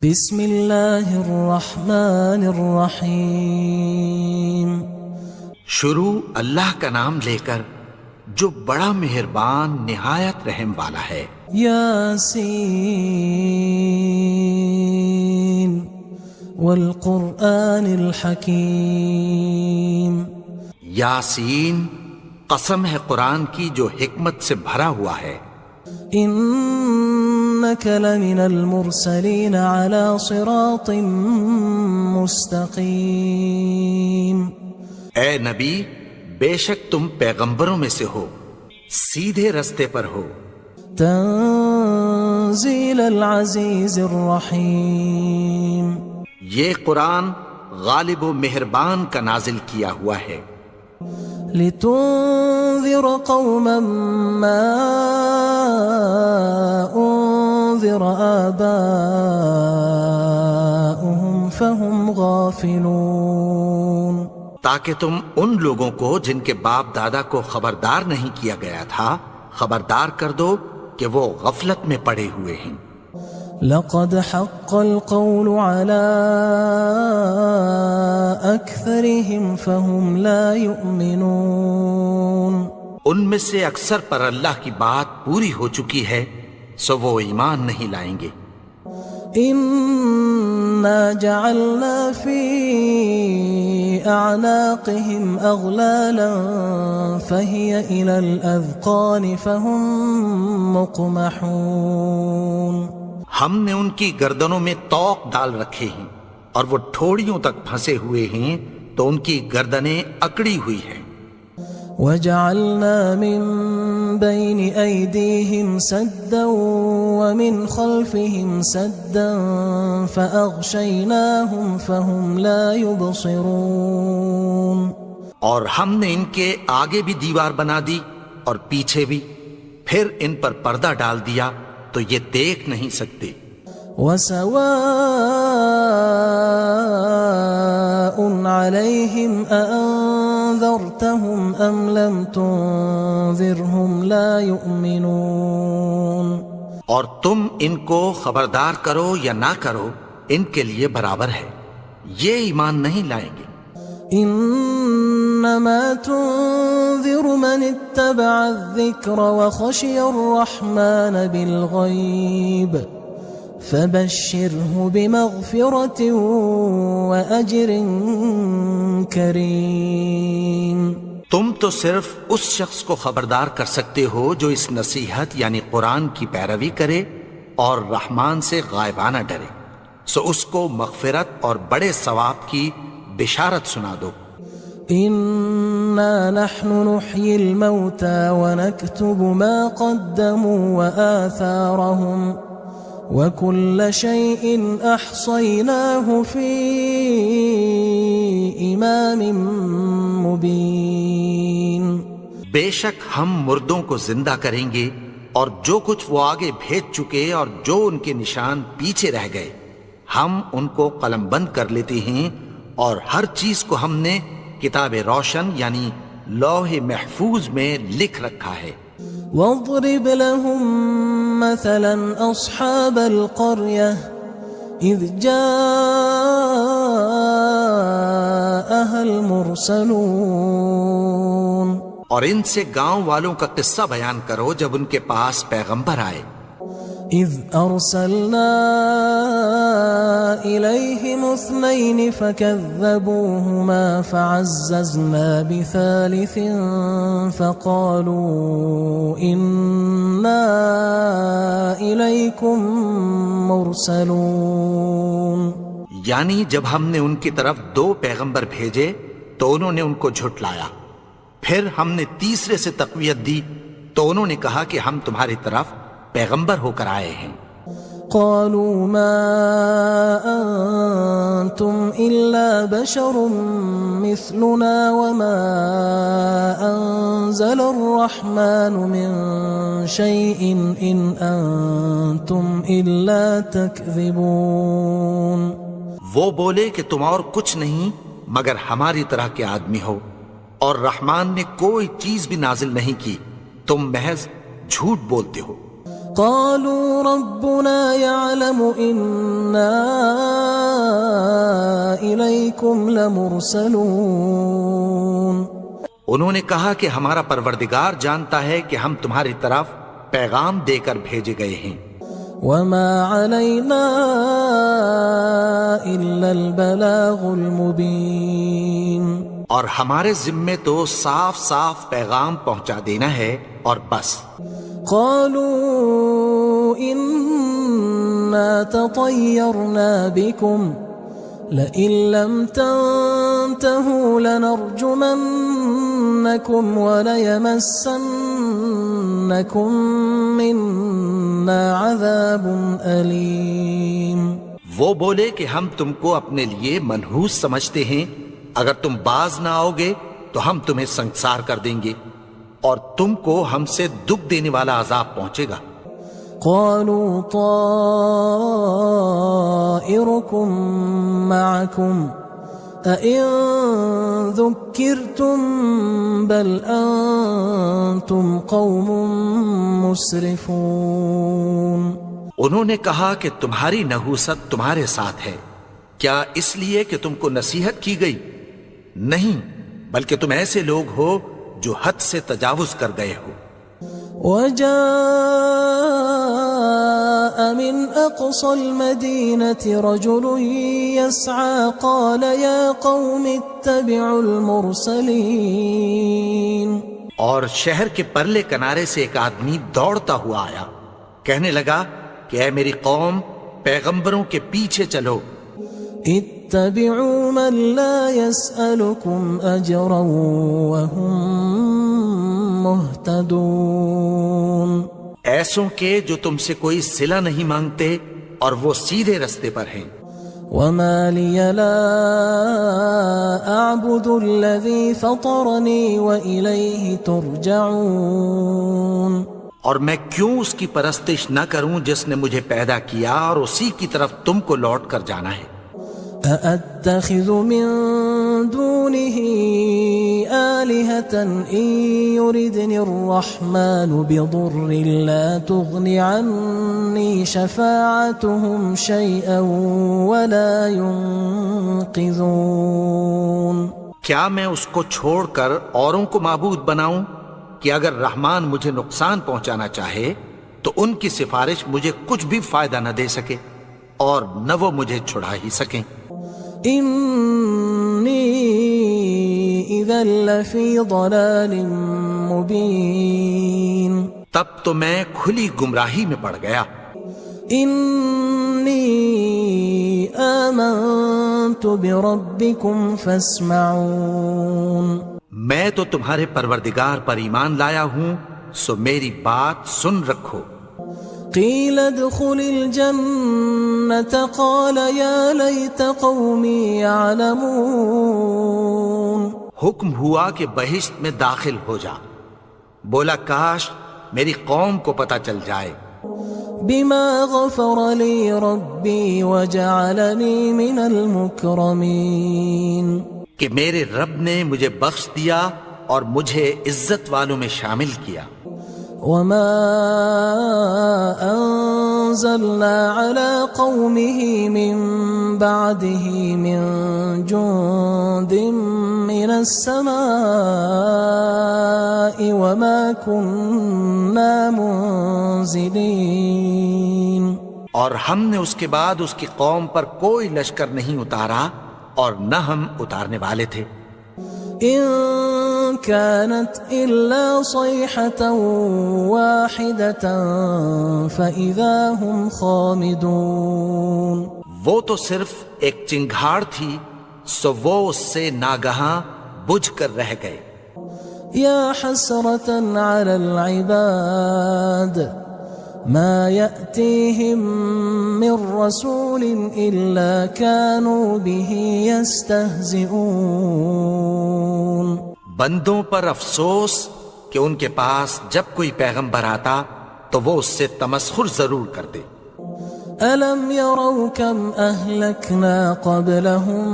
بسم اللہ الرحمن الرحیم۔ شروع اللہ کا نام لے کر جو بڑا مہربان نہایت رحم والا ہے۔ یاسین والقرآن الحکیم۔ یاسین، قسم ہے قرآن کی جو حکمت سے بھرا ہوا ہے۔ انک لمن المرسلین علی صراط مستقیم۔ اے نبی، بے شک تم پیغمبروں میں سے ہو، سیدھے رستے پر ہو۔ تنزیل العزیز الرحیم۔ یہ قرآن غالب و مہربان کا نازل کیا ہوا ہے۔ لتنذر قوما ما انذر آباؤهم فهم غافلون۔ تاکہ تم ان لوگوں کو جن کے باپ دادا کو خبردار نہیں کیا گیا تھا خبردار کر دو کہ وہ غفلت میں پڑے ہوئے ہیں۔ لقد حق القول على أكثرهم فهم لا يؤمنون۔ ان میں سے اکثر پر اللہ کی بات پوری ہو چکی ہے سو وہ ایمان نہیں لائیں گے۔ إنا جعلنا في أعناقهم أغلالا فهي إلى الأذقان فهم مقمحون۔ ہم نے ان کی گردنوں میں طوق ڈال رکھے ہیں اور وہ ٹھوڑیوں تک پھنسے ہوئے ہیں تو ان کی گردنیں اکڑی ہوئی ہیں۔ وَجَعَلْنَا مِن بَيْنِ أَيْدِيهِمْ سَدًّا وَمِنْ خَلْفِهِمْ سَدًّا فَأَغْشَيْنَاهُمْ فَهُمْ لَا يُبْصِرُونَ۔ اور ہم نے ان کے آگے بھی دیوار بنا دی اور پیچھے بھی، پھر ان پر پردہ ڈال دیا تو یہ دیکھ نہیں سکتے۔ وَسَوَاءٌ عَلَيْهِمْ أَأَنذَرْتَهُمْ أَمْ لَمْ تُنذِرْهُمْ لَا يُؤْمِنُونَ۔ اور تم ان کو خبردار کرو یا نہ کرو ان کے لیے برابر ہے، یہ ایمان نہیں لائیں گے۔ انما تنذر من اتبع الذکر وخشی الرحمن بالغیب فبشره بمغفرة وأجر کریم۔ تم تو صرف اس شخص کو خبردار کر سکتے ہو جو اس نصیحت یعنی قرآن کی پیروی کرے اور رحمان سے غائبانہ ڈرے، سو اس کو مغفرت اور بڑے ثواب کی بشارت سنا دو۔ انا نحن نحيي الموتى ونكتب ما قدموا وآثارهم وكل شيء احصيناه في امام مبين۔ بے شک ہم مردوں کو زندہ کریں گے اور جو کچھ وہ آگے بھیج چکے اور جو ان کے نشان پیچھے رہ گئے ہم ان کو قلم بند کر لیتے ہیں، اور ہر چیز کو ہم نے کتاب روشن یعنی لوح محفوظ میں لکھ رکھا ہے۔ واضرب لهم مثلا اصحاب القرية اذ جاءها المرسلون۔ اور ان سے گاؤں والوں کا قصہ بیان کرو جب ان کے پاس پیغمبر آئے۔ اذ ارسلنا الیہم اثنین فکذبوہما فعززنا بثالث فقالوا انا الیکم مرسلون۔ یعنی جب ہم نے ان کی طرف 2 پیغمبر بھیجے تو انہوں نے ان کو جھٹلایا، پھر ہم نے تیسرے سے تقویت دی تو انہوں نے کہا کہ ہم تمہاری طرف پیغمبر ہو کر آئے ہیں۔ قالوا ما انتم الا بشر مثلنا وما انزل الرحمن من شيء ان انتم الا تكذبون۔ وہ بولے کہ تم اور کچھ نہیں مگر ہماری طرح کے آدمی ہو، اور رحمان نے کوئی چیز بھی نازل نہیں کی، تم محض جھوٹ بولتے ہو۔ قالوا ربنا يعلم إنا إليكم لمرسلون. انہوں نے کہا کہ ہمارا پروردگار جانتا ہے کہ ہم تمہاری طرف پیغام دے کر بھیجے گئے ہیں. وما علينا إلا البلاغ المبين. اور ہمارے ذمے تو صاف صاف پیغام پہنچا دینا ہے اور بس. قالوا إنا تطيرنا بكم لئن لم تنتهوا لنرجمنكم وليمسنكم منا عذاب أليم. وہ بولے کہ ہم تم کو اپنے لیے منحوس سمجھتے ہیں، اگر تم باز نہ آؤ گے تو ہم تمہیں سنسار کر دیں گے اور تم کو ہم سے دکھ دینے والا عذاب پہنچے گا. قالوا طائركم معكم أئن ذكرتم بل أنتم قوم مسرفون. انہوں نے کہا کہ تمہاری نحوست تمہارے ساتھ ہے، کیا اس لیے کہ تم کو نصیحت کی گئی؟ نہیں، بلکہ تم ایسے لوگ ہو جو حد سے تجاوز کر گئے ہو. وجاء من أقصى المدينة رجل يسعى قال يا قوم اتبعوا المرسلين. اور شہر کے پرلے کنارے سے ایک آدمی دوڑتا ہوا آیا، کہنے لگا کہ اے میری قوم، پیغمبروں کے پیچھے چلو. اتبعوا من لا يسألكم أجرا وهم مهتدون. ایسوں کے جو تم سے کوئی صلہ نہیں مانگتے اور وہ سیدھے رستے پر ہیں. وما لي لا أعبد الذي فطرني وإليه ترجعون. اور میں کیوں اس کی پرستش نہ کروں جس نے مجھے پیدا کیا اور اسی کی طرف تم کو لوٹ کر جانا ہے. أأتخذ من دونه آلهة إن يردني الرحمن بضر لا تغن عني شفاعتهم شيئا ولا ينقذون. کیا میں اس کو چھوڑ کر اوروں کو معبود بناؤں کہ اگر رحمان مجھے نقصان پہنچانا چاہے تو ان کی سفارش مجھے کچھ بھی فائدہ نہ دے سکے اور نہ وہ مجھے چھڑا ہی سکیں. إني إذا لفي ضلال مبين. تب تو میں کھلی گمراہی میں پڑ گیا. إني آمنت بربكم فاسمعون. میں تو تمہارے پروردگار پر ایمان لایا ہوں، سو میری بات سن رکھو. قيل ادخل الجنة قال يا ليت قومي يعلمون. حکم ہوا کہ بہشت میں داخل ہو جا. بولا کاش میری قوم کو پتہ چل جائے. بما غفر لي ربي وجعلني من المكرمين. کہ میرے رب نے مجھے بخش دیا اور مجھے عزت والوں میں شامل کیا. وما أنزلنا على قومه من بعده من جند من السماء وما كنا منزلين. اور ہم نے اس کے بعد اس کی قوم پر کوئی لشکر نہیں اتارا اور نہ ہم اتارنے والے تھے. إن كانت إلا صيحة واحدة فإذا هم خامدون. وہ تو صرف ایک چنگھاڑ تھی، سو وہ اس سے ناگہاں بجھ کر رہ گئے. يا حسرة على العباد ما يأتيهم من رسول إلا كانوا به يستهزئون. بندوں پر افسوس کہ ان کے پاس جب کوئی پیغمبر آتا تو وہ اس سے تمسخر ضرور کرتے. ألم يروا كم أهلكنا قبلهم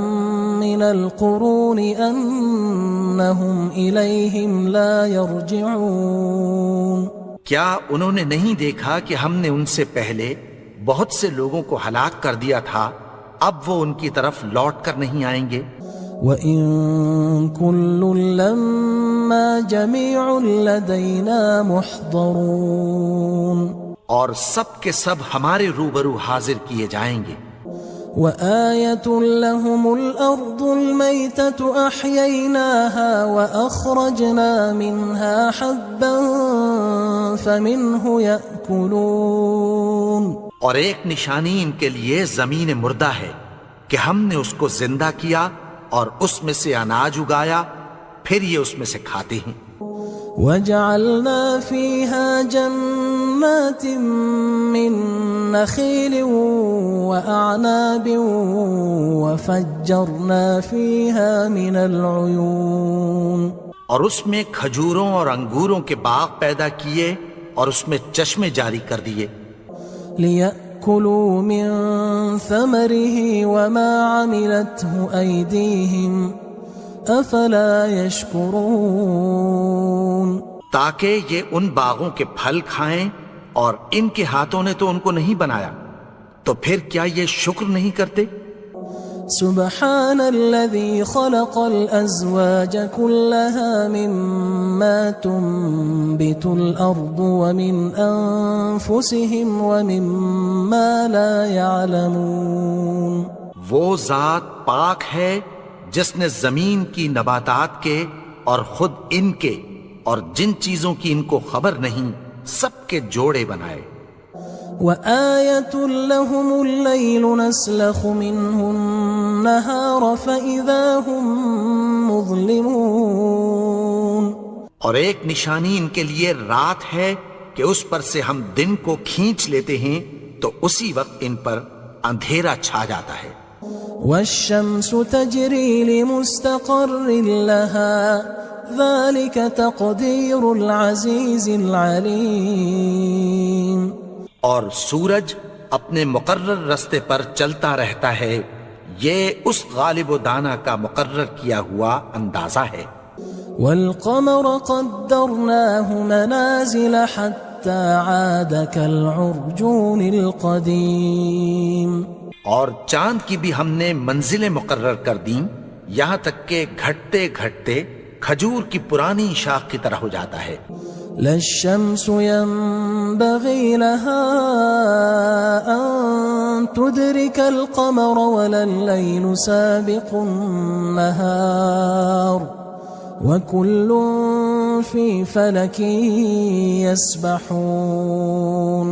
من القرون أنهم إليهم لا يرجعون. کیا انہوں نے نہیں دیکھا کہ ہم نے ان سے پہلے بہت سے لوگوں کو ہلاک کر دیا تھا، اب وہ ان کی طرف لوٹ کر نہیں آئیں گے؟ وَإِن كُلٌّ لَمَّا جَمِيعٌ لَدَيْنَا مُحْضَرُونَ، اور سب کے سب ہمارے روبرو حاضر کیے جائیں گے۔ وَآيَةٌ لَهُمُ الْأَرْضُ الْمَيْتَةُ أَحْيَيْنَاهَا وَأَخْرَجْنَا مِنْهَا حَبًّا فَمِنْهُ يَأْكُلُونَ، اور ایک نشانی ان کے لیے زمین مردہ ہے کہ ہم نے اس کو زندہ کیا اور اس میں سے اناج اگایا، پھر یہ اس میں سے کھاتے ہیں۔ وَجَعَلْنَا فِيهَا جَنَّاتٍ مِّن نَخِيلٍ وَأَعْنَابٍ وَفَجَّرْنَا فِيهَا مِنَ الْعُيُونِ، اور اس میں کھجوروں اور انگوروں کے باغ پیدا کیے اور اس میں چشمے جاری کر دیے، لِيَأْكُلُوا مِن ثَمَرِهِ وَمَا عَمِلَتْهُ أَيْدِيهِمْ أَفَلَا يَشْكُرُونَ، تاکہ یہ ان باغوں کے پھل کھائیں، اور ان کے ہاتھوں نے تو ان کو نہیں بنایا، تو پھر کیا یہ شکر نہیں کرتے؟ سبحان الذي خلق الأزواج كلها مما تنبت الأرض ومن أنفسهم ومما لا يعلمون، وہ ذات پاک ہے جس نے زمین کی نباتات کے اور خود ان کے اور جن چیزوں کی ان کو خبر نہیں سب کے جوڑے بنائے۔ وآية لهم الليل نسلخ منه النهار فإذا هم مظلمون، اور ایک نشانی ان کے لیے رات ہے کہ اس پر سے ہم دن کو کھینچ لیتے ہیں تو اسی وقت ان پر اندھیرا چھا جاتا ہے۔ والشمس تجري لمستقر لها ذلك تقدير العزيز العليم، اور سورج اپنے مقرر رستے پر چلتا رہتا ہے، یہ اس غالب و دانا کا مقرر کیا ہوا اندازہ ہے۔ والقمر قدرناه منازل حتى عاد كالعرجون القديم، اور چاند کی بھی ہم نے منزلیں مقرر کر دیں، یہاں تک کہ گھٹتے گھٹتے کھجور کی پرانی شاخ کی طرح ہو جاتا ہے۔ لا الشمس ينبغي لها أن تدرك القمر ولا الليل سابق النهار وكل في فلك يسبحون،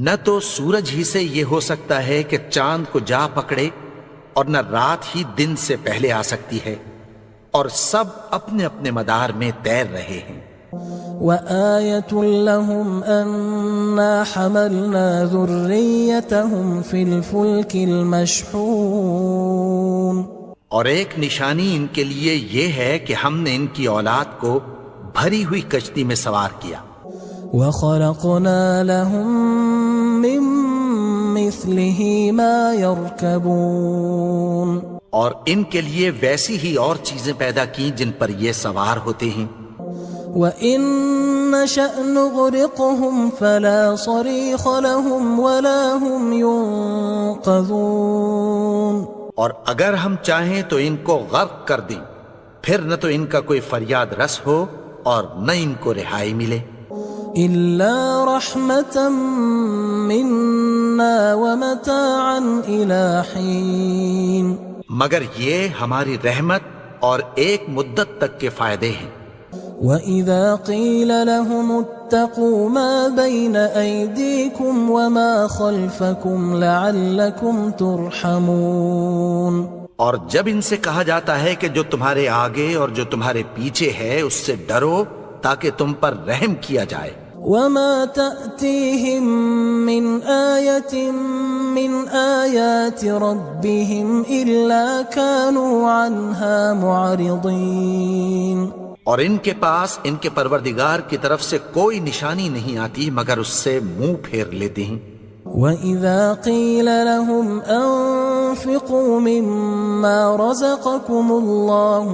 نہ تو سورج ہی سے یہ ہو سکتا ہے کہ چاند کو جا پکڑے، اور نہ رات ہی دن سے پہلے آ سکتی ہے، اور سب اپنے اپنے مدار میں تیر رہے ہیں۔ وآية لهم أنا حملنا ذريتهم في الفلك المشحون، اور ایک نشانی ان کے لیے یہ ہے کہ ہم نے ان کی اولاد کو بھری ہوئی کشتی میں سوار کیا۔ وخلقنا لهم من مثله ما يركبون، اور ان کے لیے ویسی ہی اور چیزیں پیدا کی جن پر یہ سوار ہوتے ہیں۔ وَإِن نَّشَأْ نُغْرِقْهُمْ فَلَا صَرِيخَ لَهُمْ وَلَا هُمْ يُنقَذُونَ، اور اگر ہم چاہیں تو ان کو غرق کر دیں، پھر نہ تو ان کا کوئی فریاد رس ہو اور نہ ان کو رہائی ملے۔ إِلَّا رَحْمَةً مِنَّا وَمَتَاعًا إِلَى حِينٍ، مگر یہ ہماری رحمت اور ایک مدت تک کے فائدے ہیں۔ وَإِذَا قِيلَ لَهُمُ اتَّقُوا مَا بَيْنَ أَيْدِيكُمْ وَمَا خَلْفَكُمْ لَعَلَّكُمْ تُرْحَمُونَ، اور جب ان سے کہا جاتا ہے کہ جو تمہارے آگے اور جو تمہارے پیچھے ہے اس سے ڈرو تاکہ تم پر رحم کیا جائے۔ وَمَا تَأْتِيهِم مِّنْ آيَةٍ مِّنْ آيَاتِ رَبِّهِمْ إِلَّا كَانُوا عَنْهَا مُعْرِضِينَ، اور ان کے پاس ان کے پروردگار کی طرف سے کوئی نشانی نہیں آتی مگر اس سے منہ پھیر لیتے ہیں۔ وَإِذَا قِيلَ لَهُمْ أَنفِقُوا مِمَّا رَزَقَكُمُ اللَّهُ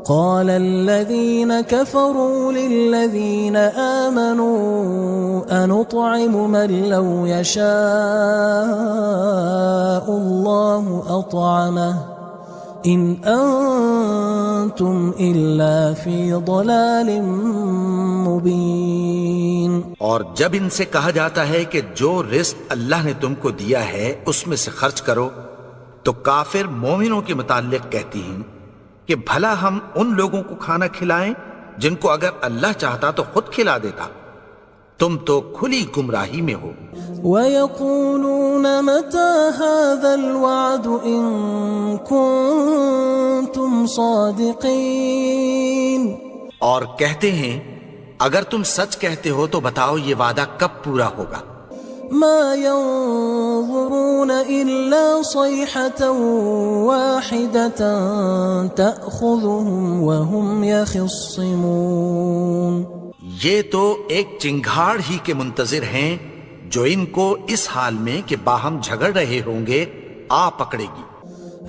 قال الذين كفروا للذين آمنوا أنطعم من لو يشاء الله أطعمه إن أنتم إلا في ضلال مبين. اور جب ان سے کہا جاتا ہے کہ جو رزق اللہ نے تم کو دیا ہے اس میں سے خرچ کرو، تو کافر مومنوں کے متعلق کہتی ہیں کہ بھلا ہم ان لوگوں کو کھانا کھلائیں جن کو اگر اللہ چاہتا تو خود کھلا دیتا. تم تو کھلی گمراہی میں ہو. وَيَقُولُونَ مَتَى هَذَا الْوَعْدُ إِن كُنتُمْ صَادِقِينَ. اور کہتے ہیں اگر تم سچ کہتے ہو تو بتاؤ یہ وعدہ کب پورا ہوگا. ما ينظرون إلا صيحة واحدة تأخذهم وهم يخصمون. یہ تو ایک چنگھاڑ ہی کے منتظر ہیں جو ان کو اس حال میں کہ باہم جھگڑ رہے ہوں گے آ پکڑے گی.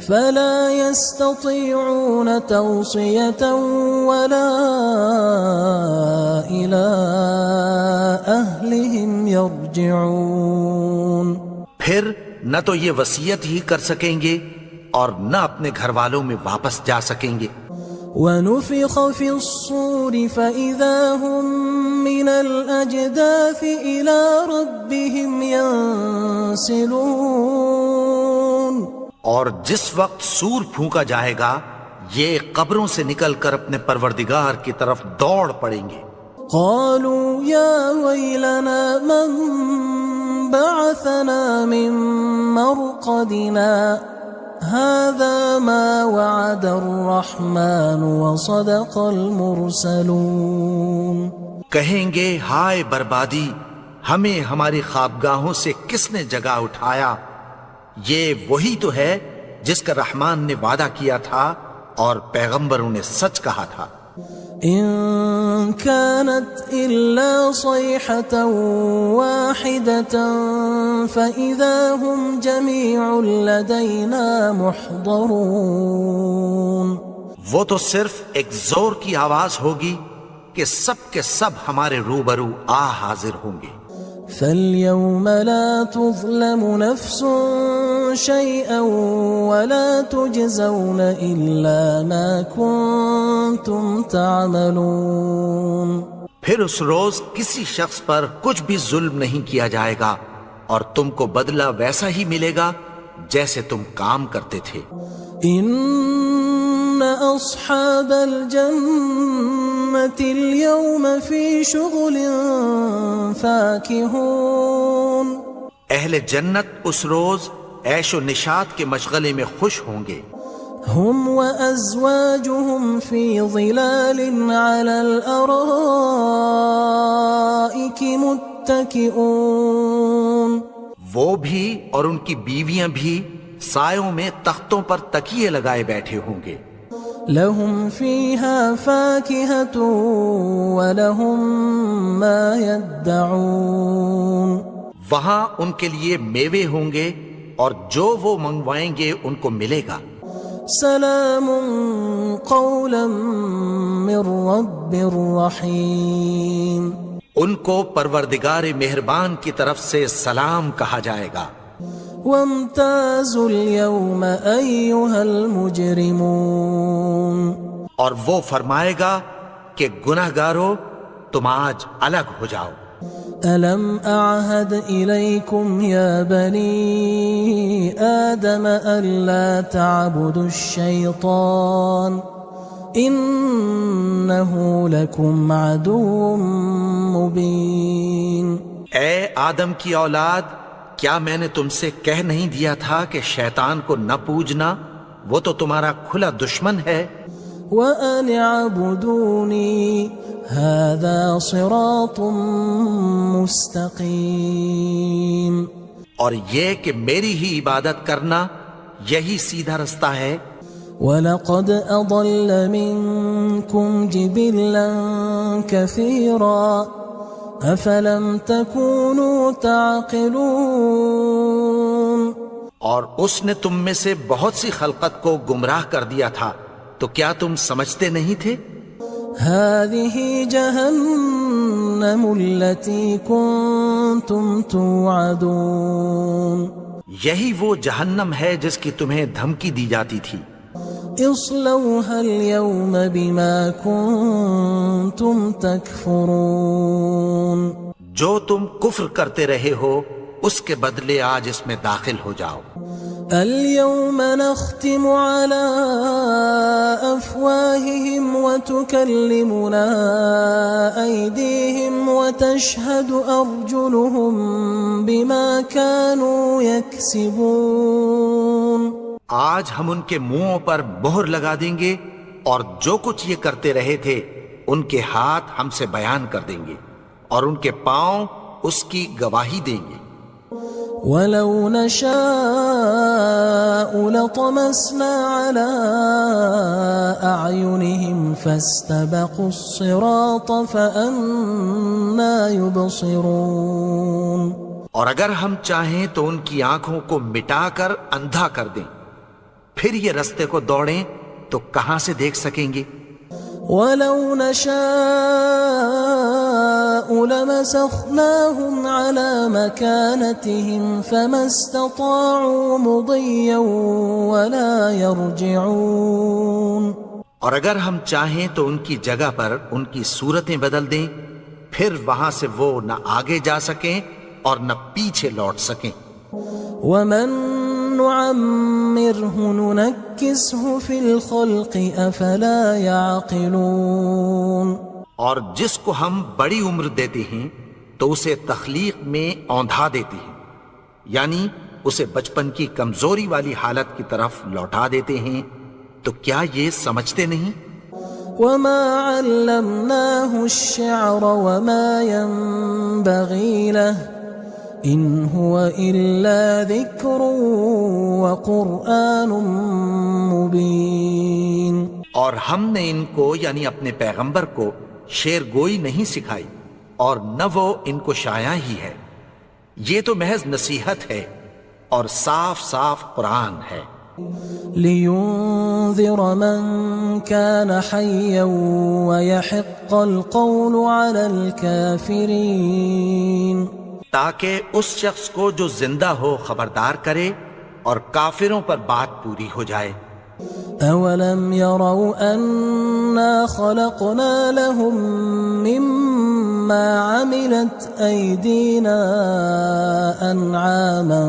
فلا يستطيعون توصية ولا إلى أهلهم يرجعون. پھر نہ تو یہ وصیت ہی کر سکیں گے اور نہ اپنے گھر والوں میں واپس جا سکیں گے. ونفخ في الصور فإذا هم من الأجداث إلى ربهم ينسلون. اور جس وقت سور پھونکا جائے گا یہ قبروں سے نکل کر اپنے پروردگار کی طرف دوڑ پڑیں گے. قالوا يا ويلنا من بعثنا من مرقدنا هذا ما وعد الرحمن وصدق المرسلون. کہیں گے ہائے بربادی، ہمیں ہماری خوابگاہوں سے کس نے جگا اٹھایا؟ یہ وہی تو ہے جس کا رحمان نے وعدہ کیا تھا اور پیغمبروں نے سچ کہا تھا. إن كانت إلا صيحة واحدة فإذا هم جميع لدينا محضرون. وہ تو صرف ایک زور کی آواز ہوگی کہ سب کے سب ہمارے روبرو آ حاضر ہوں گے. فاليوم لا تظلم نفس شيئا ولا تجزون إلا ما كنتم تعملون. پھر اس روز کسی شخص پر کچھ بھی ظلم نہیں کیا جائے گا اور تم کو بدلہ ویسا ہی ملے گا جیسے تم کام کرتے تھے. إن أصحاب الجنة اليوم في شغل فاكهون. اہل جنت اس روز عیش و نشاط کے مشغلے میں خوش ہوں گے. هم وأزواجهم في ظلال على الأرائك متكئون. وہ بھی اور ان کی بیویاں بھی سایوں میں تختوں پر تکیے لگائے بیٹھے ہوں گے. لهم فيها فاكهة ولهم ما يدعون. وہاں ان کے لیے میوے ہوں گے اور جو وہ منگوائیں گے ان کو ملے گا. سلام قولا من رب رحیم. ان کو پروردگار مہربان کی طرف سے سلام کہا جائے گا. وامتازوا اليوم أيها المجرمون. اور وہ فرمائے گا کہ گناہگارو تم آج الگ ہو جاؤ. ألم أعهد إليكم يا بني آدم ألا تعبدوا الشيطان إنه لكم عدو مبين. اے آدم کی اولاد، کیا میں نے تم سے کہہ نہیں دیا تھا کہ شیطان کو نہ پوجنا، وہ تو تمہارا کھلا دشمن ہے. وَأَنِ اعْبُدُونِي هَذَا صِرَاطٌ مُسْتَقِيمٌ. اور یہ کہ میری ہی عبادت کرنا یہی سیدھا رستہ ہے. وَلَقَدْ أَضَلَّ مِنْكُمْ جِبِلًّا كَثِيرًا أَفَلَمْ تَكُونُوا تَعْقِلُونَ. اور اس نے تم میں سے بہت سی خلقت کو گمراہ کر دیا تھا، تو کیا تم سمجھتے نہیں تھے؟ هذه جهنم التي كنتم توعدون یہی وہ جہنم ہے جس کی تمہیں دھمکی دی جاتی تھی. اصلوها اليوم بما كنتم تكفرون جو تم کفر کرتے رہے ہو اس کے بدلے آج اس میں داخل ہو جاؤ. اليوم نختم على أفواههم وتكلمنا أيديهم وتشهد أرجلهم بما كانوا يكسبون. آج ہم ان کے منہوں پر مہر لگا دیں گے اور جو کچھ یہ کرتے رہے تھے ان کے ہاتھ ہم سے بیان کر دیں گے اور ان کے پاؤں اس کی گواہی دیں گے. ولو نشاء لطمسنا على أعينهم فاستبقوا الصراط فأنى يبصرون. اور اگر ہم چاہیں تو ان کی آنکھوں کو مٹا کر اندھا کر دیں، پھر یہ رستے کو دوڑیں تو کہاں سے دیکھ سکیں گے. ولو نشاء لمسخناهم على مكانتهم فما استطاعوا مضيا ولا يرجعون. اور اگر ہم چاہیں تو ان کی جگہ پر ان کی صورتیں بدل دیں، پھر وہاں سے وہ نہ آگے جا سکیں اور نہ پیچھے لوٹ سکیں. ومن نعمره ننكسه في الخلق افلا يعقلون. اور جس کو ہم بڑی عمر دیتے ہیں تو اسے تخلیق میں اوندھا دیتے ہیں، یعنی اسے بچپن کی کمزوری والی حالت کی طرف لوٹا دیتے ہیں. تو کیا یہ سمجھتے نہیں؟ وما علمناه الشعر وما ينبغي له ان هو الا ذكر وقرآن مبين. اور ہم نے ان کو یعنی اپنے پیغمبر کو شعر گوئی نہیں سکھائی اور نہ وہ ان کو شاعر ہی ہے، یہ تو محض نصیحت ہے اور صاف صاف قرآن ہے. لينذر من كان حيا ويحق القول على الكافرين. تاکہ اس شخص کو جو زندہ ہو خبردار کرے اور کافروں پر بات پوری ہو جائے. أولم يروا أنا خلقنا لهم مما عملت أيدينا أنعاما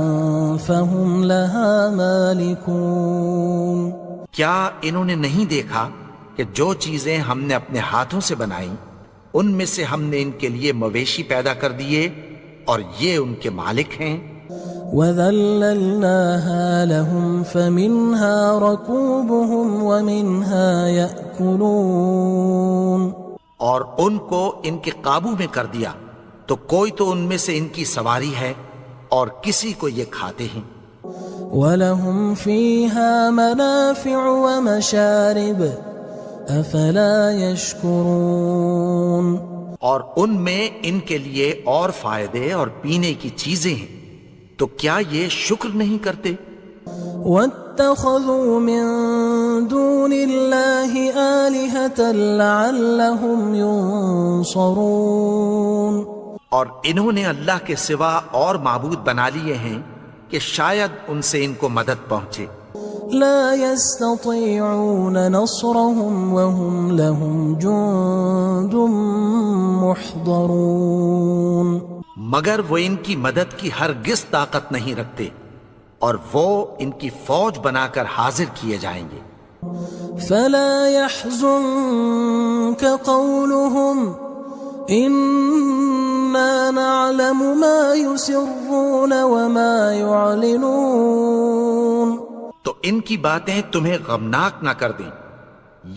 فهم لها مالكون. کیا انہوں نے نہیں دیکھا کہ جو چیزیں ہم نے اپنے ہاتھوں سے بنائیں ان میں سے ہم نے ان کے لیے مویشی پیدا کر دیے اور یہ ان کے مالک ہیں. وَذَلَّلْنَاهَا لَهُمْ فَمِنْهَا رَكُوبُهُمْ وَمِنْهَا يَأْكُلُونَ. اور ان کو ان کے قابو میں کر دیا تو کوئی تو ان میں سے ان کی سواری ہے اور کسی کو یہ کھاتے ہیں. وَلَهُمْ فِيهَا مَنَافِعُ وَمَشَارِبُ أَفَلَا يَشْكُرُونَ. اور ان میں ان کے لیے اور فائدے اور پینے کی چیزیں ہیں، تو کیا یہ شکر نہیں کرتے؟ وَاتَّخَذُوا مِن دُونِ اللَّهِ آلِهَةً لَعَلَّهُمْ يُنصَرُونَ. اور انہوں نے اللہ کے سوا اور معبود بنا لیے ہیں کہ شاید ان سے ان کو مدد پہنچے. لا يستطيعون نصرهم وهم لهم جند محضرون. مگر وہ ان کی مدد کی ہرگز طاقت نہیں رکھتے اور وہ ان کی فوج بنا کر حاضر کیے جائیں گے. فلا يحزنك قولهم إنا نعلم ما يسرون وما يعلنون. تو ان کی باتیں تمہیں غمناک نہ کر دیں،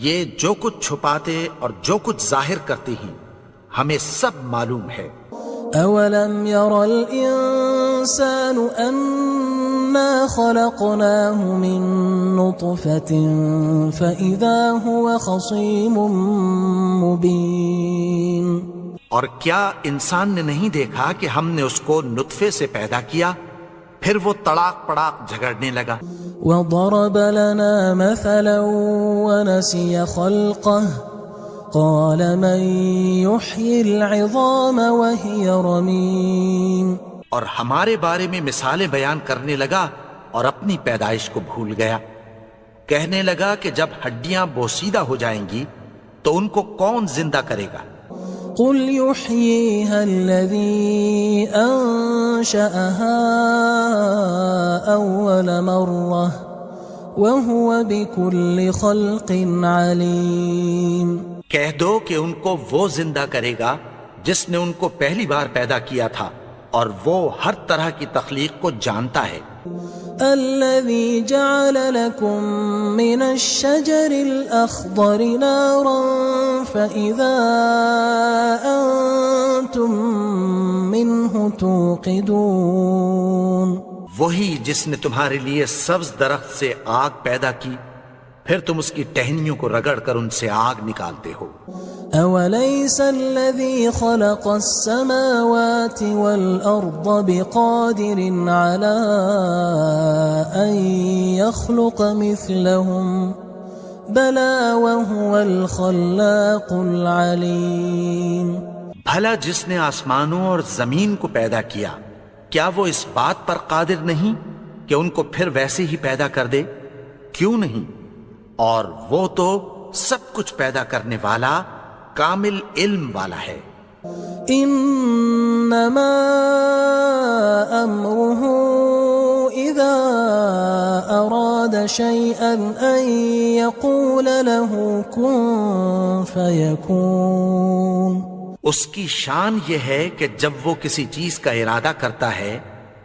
یہ جو کچھ چھپاتے اور جو کچھ ظاہر کرتے ہیں ہمیں سب معلوم ہے. أولم ير الإنسان أنا خلقناه من نطفة فإذا هو خصيم مبين. اور کیا انسان نے نہیں دیکھا کہ ہم نے اس کو نطفے سے پیدا کیا پھر وہ تڑاک پڑاک جھگڑنے لگا. وضرب لنا مثلا ونسي خلقه قال من يحيي العظام وهي رميم اور ہمارے بارے میں مثالیں بیان کرنے لگا اور اپنی پیدائش کو بھول گیا. کہنے لگا کہ جب ہڈیاں بوسیدہ ہو جائیں گی تو ان کو کون زندہ کرے گا؟ قل يحييها الذي أنشأها أول مرة وهو بكل خلق عليم. کہہ دو کہ ان کو وہ زندہ کرے گا جس نے ان کو پہلی بار پیدا کیا تھا اور وہ ہر طرح کی تخلیق کو جانتا ہے. الذي جعل لكم من الشجر الأخضر نارا فإذا أنتم منه توقدون. وہی جس نے تمہارے لیے سبز درخت سے آگ پیدا کی پھر تم اس کی ٹہنیوں کو رگڑ کر ان سے آگ نکالتے ہو. أوليس الذي خلق السماوات والأرض بقادر على أن يخلق مثلهم بلى وهو الخلاق العليم. بھلا جس نے آسمانوں اور زمین کو پیدا کیا کیا وہ اس بات پر قادر نہیں کہ ان کو پھر ویسے ہی پیدا کر دے؟ کیوں نہیں؟ اور وہ تو سب کچھ پیدا کرنے والا کامل علم والا ہے. انما امره اذا اراد شيئا ان يقول له كن فيكون. اس کی شان یہ ہے کہ جب وہ کسی چیز کا ارادہ کرتا ہے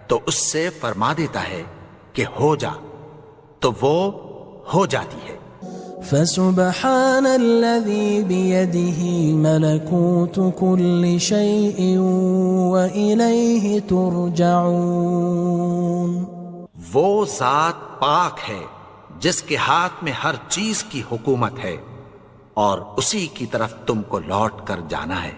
تو اس سے فرما دیتا ہے کہ ہو جا تو وہ ہو جاتی ہے. فسبحان الذي بيده ملكوت كل شيء وإليه ترجعون. وہ ذات پاک ہے جس کے ہاتھ میں ہر چیز کی حکومت ہے اور اسی کی طرف تم کو لوٹ کر جانا ہے.